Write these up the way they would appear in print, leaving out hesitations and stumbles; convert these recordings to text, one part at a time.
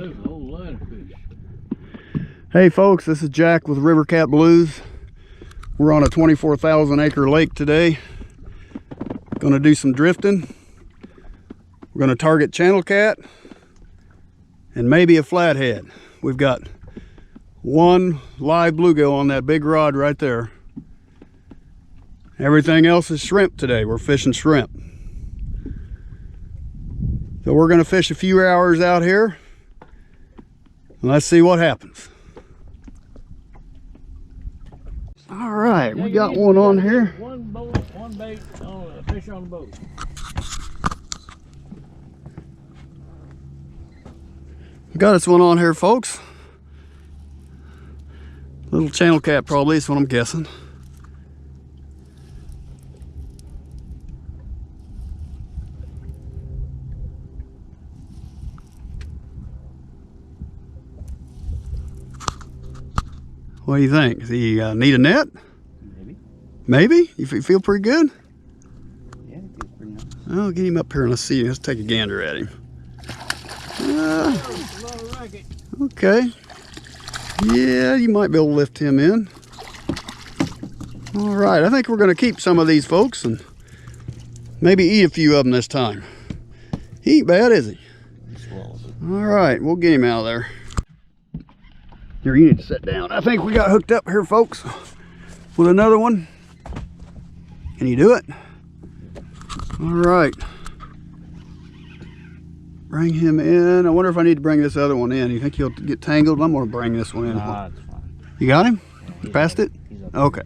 there's an old lionfish. Hey folks, this is Jack with River Cat Blues. We're on a 24,000 acre lake today. Gonna do some drifting. We're gonna target channel cat and maybe a flathead. We've got one live bluegill on that big rod right there. Everything else is shrimp today. We're fishing shrimp. So we're gonna fish a few hours out here and let's see what happens. All right, we got one on here. One boat, one bait, on a fish on the boat. Got us one on here, folks. Little channel cat probably is what I'm guessing. What do you think? Does he need a net? Maybe. Maybe? You feel pretty good? Yeah, it feels pretty nice. I'll get him up here and let's see. Let's take a gander at him. Okay. Yeah, you might be able to lift him in. All right, I think we're going to keep some of these, folks, and maybe eat a few of them this time. He ain't bad, is he? All right, we'll get him out of there. Here, you need to sit down. I think we got hooked up here, folks, with another one. Can you do it? All right. Bring him in. I wonder if I need to bring this other one in. You think he'll get tangled? I'm going to bring this one in. Nah, it's fine. You got him? Yeah, Passed it? Okay.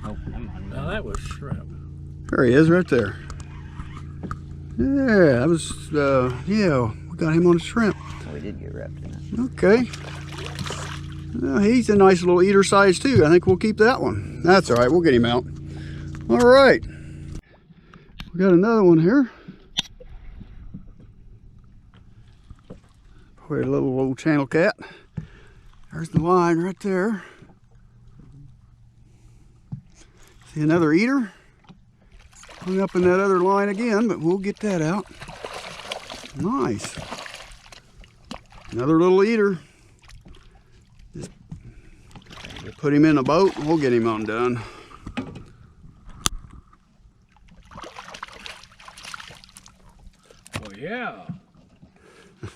Oh, come on. Now that was shrimp. There he is right there. Yeah, that was, yeah, we got him on a shrimp. Oh, we did get wrapped in it. Okay. He's a nice little eater size too. I think we'll keep that one. That's all right, we'll get him out. All right. We got another one here. Probably a little old channel cat. There's the line right there. See another eater? Hung up in that other line again, but we'll get that out. Nice. Another little eater. Just put him in a boat and we'll get him undone. Well, yeah.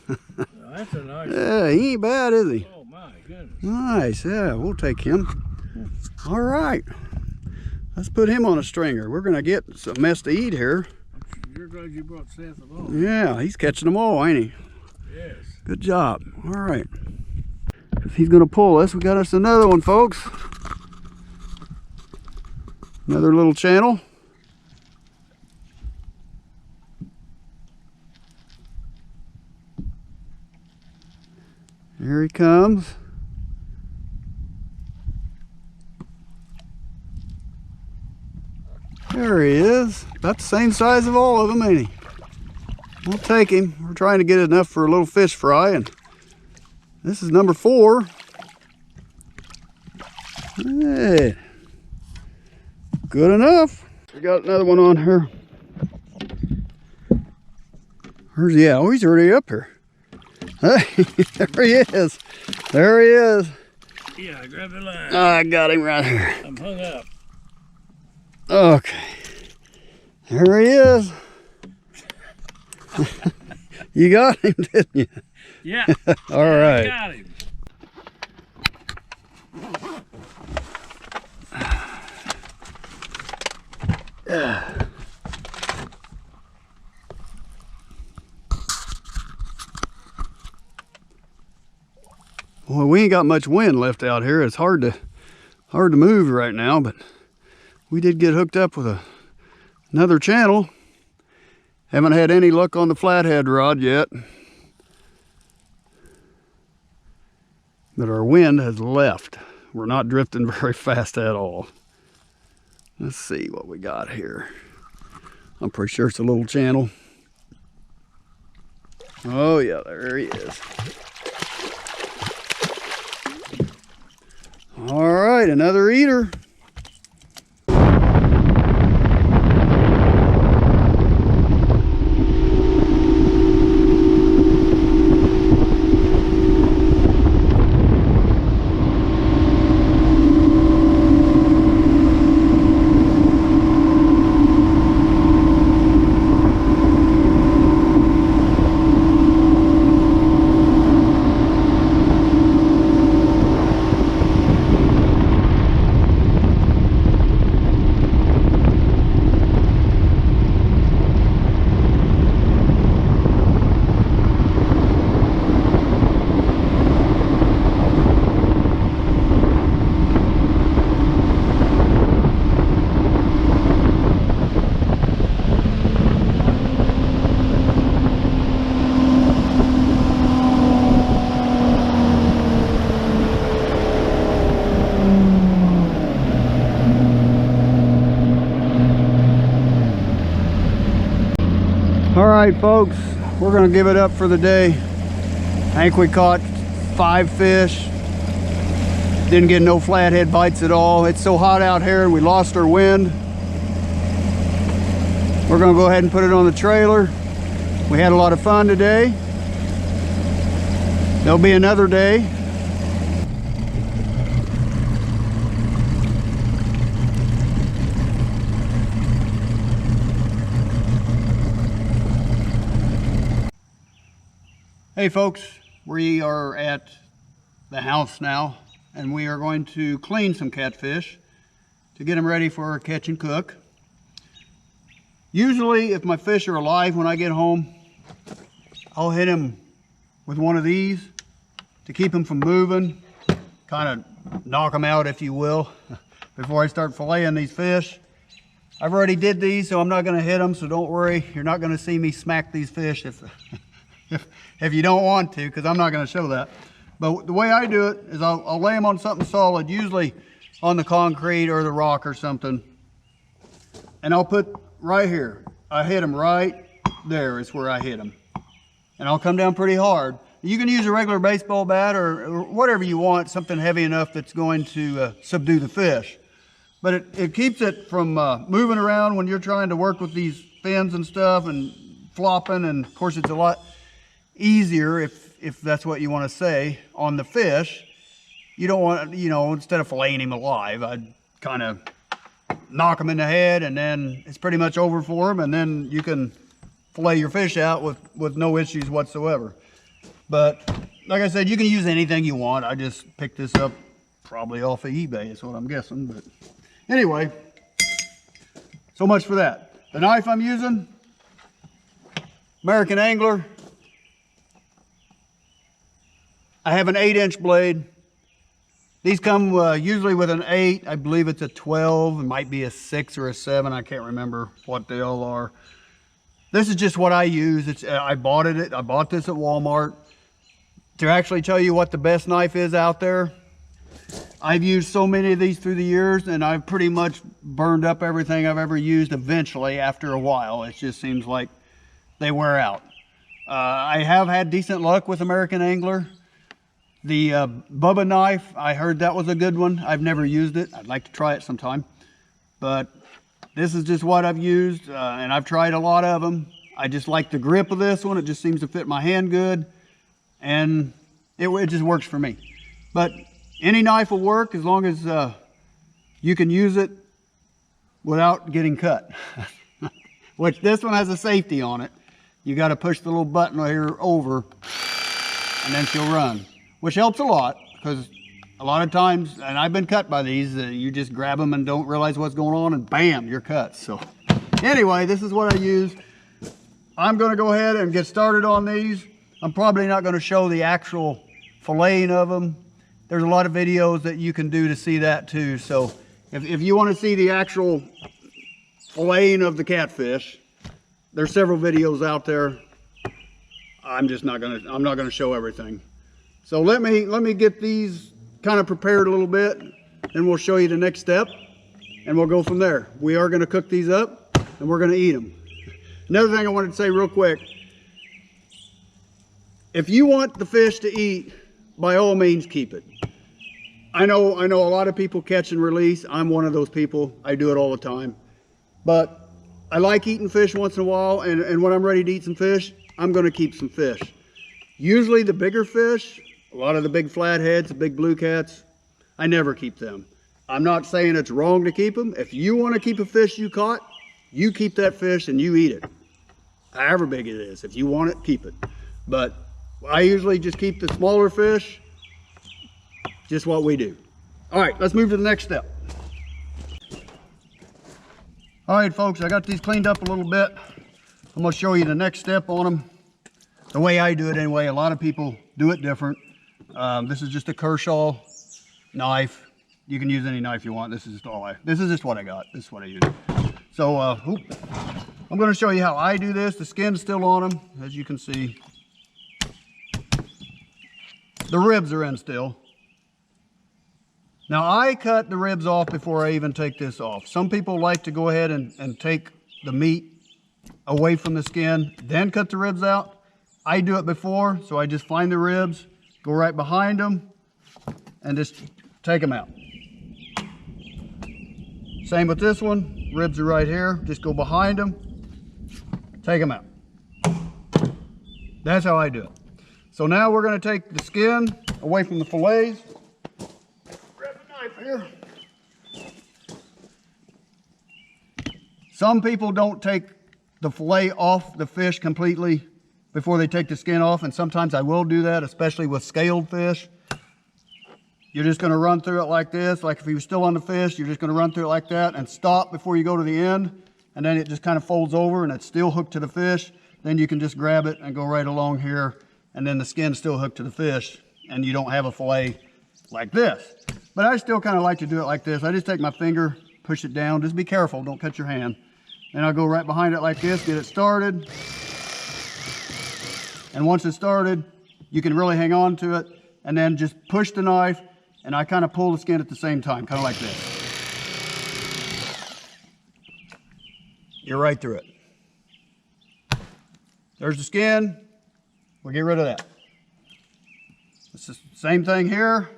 That's a nice. Yeah, he ain't bad, is he? Oh my goodness. Nice, yeah, we'll take him. All right. Let's put him on a stringer. We're gonna get some mess to eat here. You're glad you brought Seth along. Yeah, he's catching them all, ain't he? Yes. Good job. All right. If he's gonna pull us, we got us another one, folks. Another little channel. Here he comes. There he is. About the same size of all of them, ain't he? We'll take him. We're trying to get enough for a little fish fry, and this is number 4. Hey. Good enough. We got another one on here. Where's he at? Oh, he's already up here. Hey, there he is. There he is. Yeah, grab the line. I got him right here. I'm hung up. Okay. There he is. You got him, didn't you? Yeah. All right. I got him. Well, we ain't got much wind left out here. It's hard to move right now, but we did get hooked up with another channel. Haven't had any luck on the flathead rod yet, but our wind has left. We're not drifting very fast at all. Let's see what we got here. I'm pretty sure it's a little channel. Oh yeah, there he is. All right, another eater. right, folks, we're gonna give it up for the day. I think we caught 5 fish. Didn't get no flathead bites at all. It's so hot out here and we lost our wind. We're gonna go ahead and put it on the trailer. We had a lot of fun today. There'll be another day. Hey folks, we are at the house now and we are going to clean some catfish to get them ready for a catch and cook. Usually if my fish are alive when I get home, I'll hit them with one of these to keep them from moving, kind of knock them out if you will, before I start filleting these fish. I've already did these, so I'm not going to hit them, so don't worry. You're not going to see me smack these fish if you don't want to, because I'm not going to show that. But the way I do it is I'll lay them on something solid, usually on the concrete or the rock or something. And I'll put right here. I hit them right there is where I hit them. And I'll come down pretty hard. You can use a regular baseball bat or whatever you want, something heavy enough that's going to subdue the fish. But it keeps it from moving around when you're trying to work with these fins and stuff and flopping. And of course it's a lot easier if that's what you want to say on the fish. You don't want, you know, instead of filleting him alive, I'd kind of knock him in the head and then it's pretty much over for him, and then you can fillet your fish out with no issues whatsoever. But like I said, you can use anything you want. I just picked this up probably off of eBay is what I'm guessing. But anyway, so much for that. The knife I'm using, American Angler. I have an 8-inch blade. These come usually with an 8. I believe it's a 12. It might be a 6 or a 7. I can't remember what they all are. This is just what I use. I bought this at Walmart. To actually tell you what the best knife is out there, I've used so many of these through the years, and I've pretty much burned up everything I've ever used eventually after a while. It just seems like they wear out. I have had decent luck with American Angler. The Bubba knife, I heard that was a good one. I've never used it. I'd like to try it sometime. But this is just what I've used, and I've tried a lot of them. I just like the grip of this one. It just seems to fit my hand good, and it just works for me. But any knife will work as long as you can use it without getting cut. Which this one has a safety on it. You got to push the little button here over, and then she'll run. Which helps a lot, because a lot of times, and I've been cut by these, you just grab them and don't realize what's going on, and bam, you're cut. So anyway, this is what I use. I'm going to go ahead and get started on these. I'm probably not going to show the actual filleting of them. There's a lot of videos that you can do to see that too. So if you want to see the actual filleting of the catfish, there's several videos out there. I'm not going to show everything. So let me get these kind of prepared a little bit, and we'll show you the next step, and we'll go from there. We are going to cook these up, and we're going to eat them. Another thing I wanted to say real quick, if you want the fish to eat, by all means keep it. I know a lot of people catch and release. I'm one of those people. I do it all the time. But I like eating fish once in a while, and when I'm ready to eat some fish, I'm going to keep some fish. Usually the bigger fish, a lot of the big flatheads, the big blue cats, I never keep them. I'm not saying it's wrong to keep them. If you want to keep a fish you caught, you keep that fish and you eat it. However big it is. If you want it, keep it. But I usually just keep the smaller fish. Just what we do. All right, let's move to the next step. All right, folks, I got these cleaned up a little bit. I'm going to show you the next step on them. The way I do it anyway. A lot of people do it different. This is just a Kershaw knife. You can use any knife you want. This is just what I got. This is what I use. So I'm going to show you how I do this. The skin's still on them, as you can see. The ribs are in still. Now I cut the ribs off before I even take this off. Some people like to go ahead and take the meat away from the skin, then cut the ribs out. I do it before, so I just find the ribs, go right behind them, and just take them out. Same with this one, ribs are right here, just go behind them, take them out. That's how I do it. So now we're going to take the skin away from the fillets. Grab a knife here. Some people don't take the fillet off the fish completely before they take the skin off, and sometimes I will do that, especially with scaled fish. You're just going to run through it like this, like if he was still on the fish, you're just going to run through it like that and stop before you go to the end, and then it just kind of folds over and it's still hooked to the fish. Then you can just grab it and go right along here, and then the skin's still hooked to the fish, and you don't have a fillet like this. But I still kind of like to do it like this. I just take my finger, push it down. Just be careful, don't cut your hand. And I'll go right behind it like this, get it started. And once it's started, you can really hang on to it, and then just push the knife, and I kind of pull the skin at the same time, kind of like this. You're right through it. There's the skin. We'll get rid of that. It's the same thing here.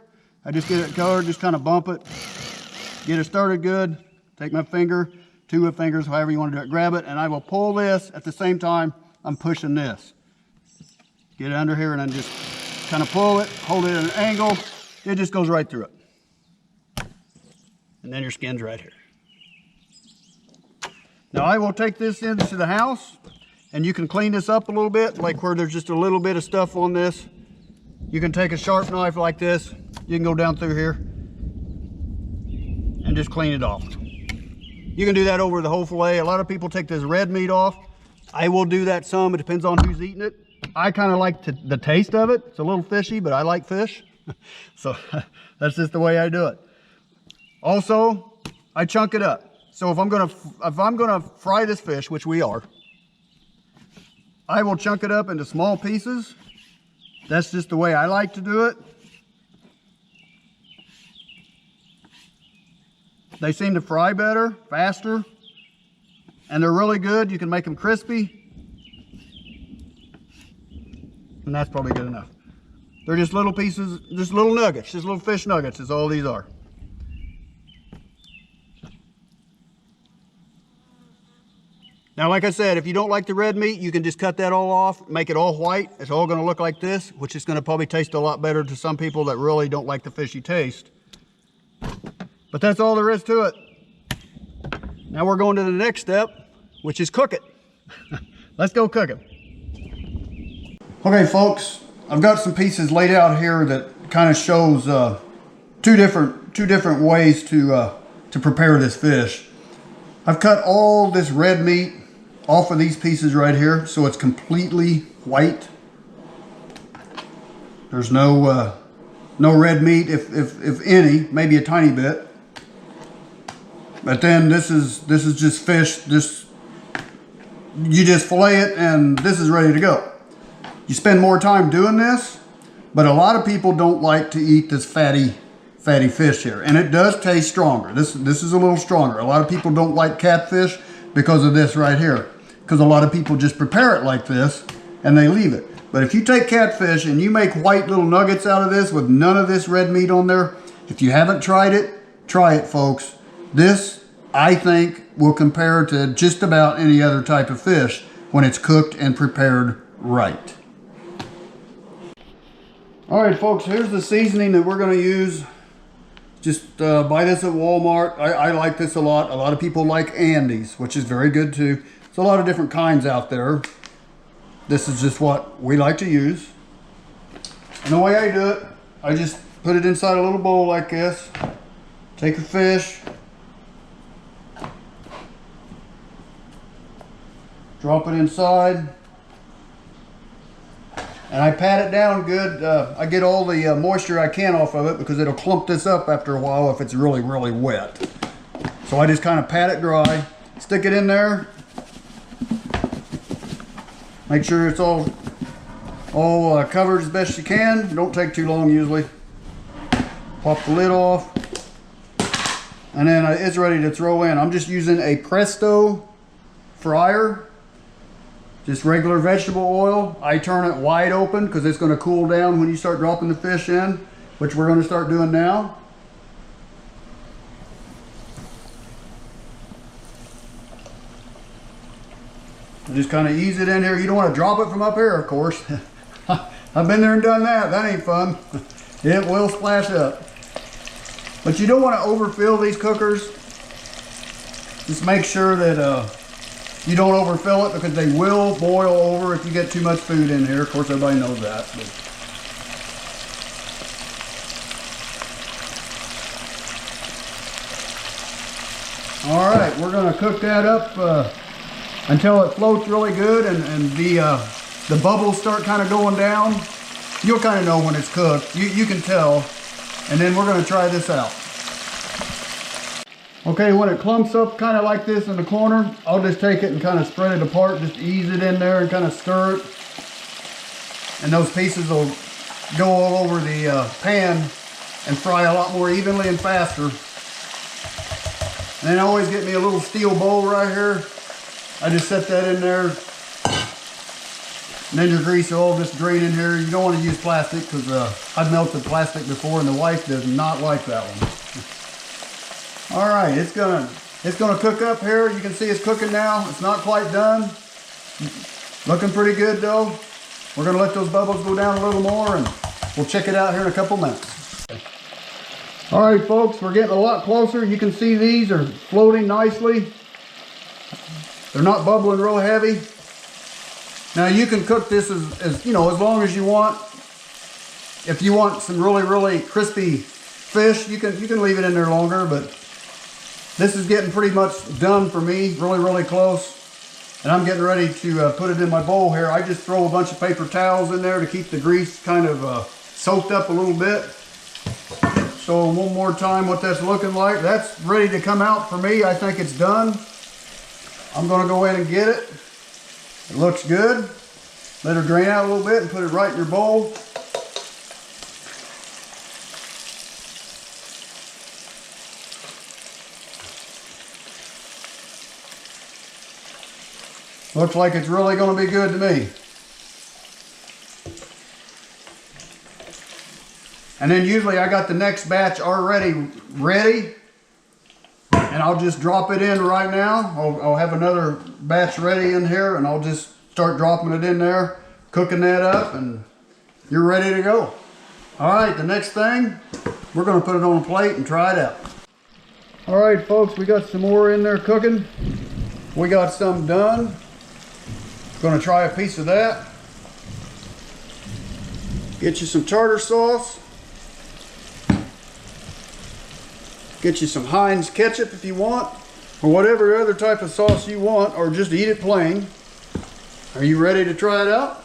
I just get it covered, just kind of bump it, get it started good. Take my finger, two of fingers, however you want to do it, grab it, and I will pull this at the same time I'm pushing this. Get it under here and then just kind of pull it, hold it at an angle. It just goes right through it. And then your skin's right here. Now I will take this into the house, and you can clean this up a little bit, like where there's just a little bit of stuff on this. You can take a sharp knife like this. You can go down through here and just clean it off. You can do that over the whole fillet. A lot of people take this red meat off. I will do that some. It depends on who's eating it. I kind of like the taste of it. It's a little fishy, but I like fish. So that's just the way I do it. Also, I chunk it up. So if I'm gonna fry this fish, which we are, I will chunk it up into small pieces. That's just the way I like to do it. They seem to fry better, faster, and they're really good. You can make them crispy. And that's probably good enough. They're just little pieces, just little nuggets, just little fish nuggets is all these are. Now, like I said, if you don't like the red meat, you can just cut that all off, make it all white. It's all gonna look like this, which is gonna probably taste a lot better to some people that really don't like the fishy taste. But that's all there is to it. Now we're going to the next step, which is cook it. Let's go cook it. Okay, folks, I've got some pieces laid out here that kind of shows two different ways to prepare this fish. I've cut all this red meat off of these pieces right here, so it's completely white. There's no red meat, if any, maybe a tiny bit. But then this is just fish. You just fillet it, and this is ready to go. You spend more time doing this, but a lot of people don't like to eat this fatty fish here, and it does taste stronger. This is a little stronger. A lot of people don't like catfish because of this right here, because a lot of people just prepare it like this and they leave it. But if you take catfish and you make white little nuggets out of this with none of this red meat on there, if you haven't tried it, try it, folks. This, I think, will compare to just about any other type of fish when it's cooked and prepared right. All right, folks, here's the seasoning that we're going to use. Just buy this at Walmart. I like this a lot. A lot of people like Andy's, which is very good too. There's a lot of different kinds out there. This is just what we like to use. And the way I do it, I just put it inside a little bowl like this. Take a fish. Drop it inside. And I pat it down good. I get all the moisture I can off of it because it'll clump this up after a while if it's really, really wet. So I just kind of pat it dry, stick it in there. Make sure it's all covered as best you can. Don't take too long usually. Pop the lid off. And then it's ready to throw in. I'm just using a Presto fryer. just regular vegetable oil. I turn it wide open because it's going to cool down when you start dropping the fish in, which we're going to start doing now. And just kind of ease it in here. You don't want to drop it from up here, of course. I've been there and done that. That ain't fun. It will splash up. But you don't want to overfill these cookers. Just make sure that you don't overfill it, because they will boil over if you get too much food in here. Of course, everybody knows that. But all right, we're going to cook that up until it floats really good and the bubbles start kind of going down. You'll kind of know when it's cooked. You can tell. And then we're going to try this out. Okay, when it clumps up kind of like this in the corner, I'll just take it and kind of spread it apart. Just ease it in there and kind of stir it. And those pieces will go all over the pan and fry a lot more evenly and faster. And then I always get me a little steel bowl right here. I just set that in there. And then your grease will all just drain in here. You don't want to use plastic, because I've melted plastic before and the wife does not like that one. All right, it's gonna cook up here. You can see it's cooking now. It's not quite done. Looking pretty good though. We're gonna let those bubbles go down a little more and we'll check it out here in a couple minutes. All right, folks, we're getting a lot closer. You can see these are floating nicely. They're not bubbling real heavy. Now you can cook this as you know, as long as you want. If you want some really crispy fish, you can leave it in there longer, but this is getting pretty much done for me, really close. And I'm getting ready to put it in my bowl here. I just throw a bunch of paper towels in there to keep the grease kind of soaked up a little bit. So one more time what that's looking like. That's ready to come out for me. I think it's done. I'm gonna go in and get it. It looks good. Let her drain out a little bit and put it right in your bowl. Looks like it's really going to be good to me. And then usually I got the next batch already ready. And I'll just drop it in right now. I'll have another batch ready in here and I'll just start dropping it in there, cooking that up, and you're ready to go. All right, the next thing, we're gonna put it on a plate and try it out. All right, folks, we got some more in there cooking. We got some done. Gonna try a piece of that. Get you some tartar sauce. Get you some Heinz ketchup if you want, or whatever other type of sauce you want, or just eat it plain. Are you ready to try it out?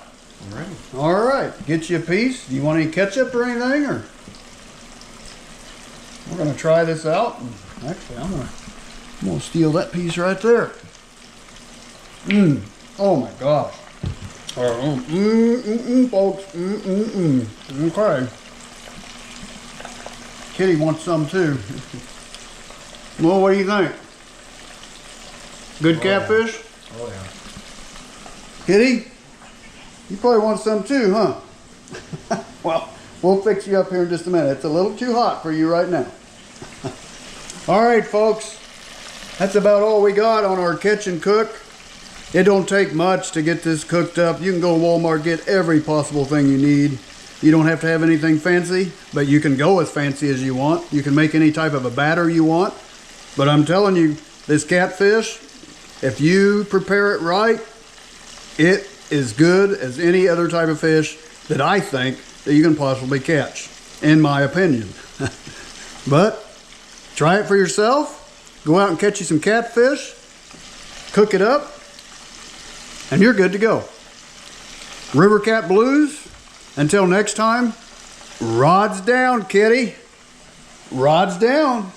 I'm ready. All right, get you a piece. Do you want any ketchup or anything? Or we're gonna try this out. Actually, I'm gonna steal that piece right there. Oh my gosh. Folks. Okay. Kitty wants some too. Well, what do you think? Good catfish? Oh yeah. Kitty? You probably want some too, huh? Well, we'll fix you up here in just a minute. It's a little too hot for you right now. All right, folks. That's about all we got on our catch and cook. It don't take much to get this cooked up. You can go to Walmart, get every possible thing you need. You don't have to have anything fancy, but you can go as fancy as you want. You can make any type of a batter you want. But I'm telling you, this catfish, if you prepare it right, it is good as any other type of fish that I think that you can possibly catch, in my opinion. But try it for yourself. Go out and catch you some catfish, cook it up, and you're good to go. River Cat Blues. Until next time, rods down, kitty. Rods down.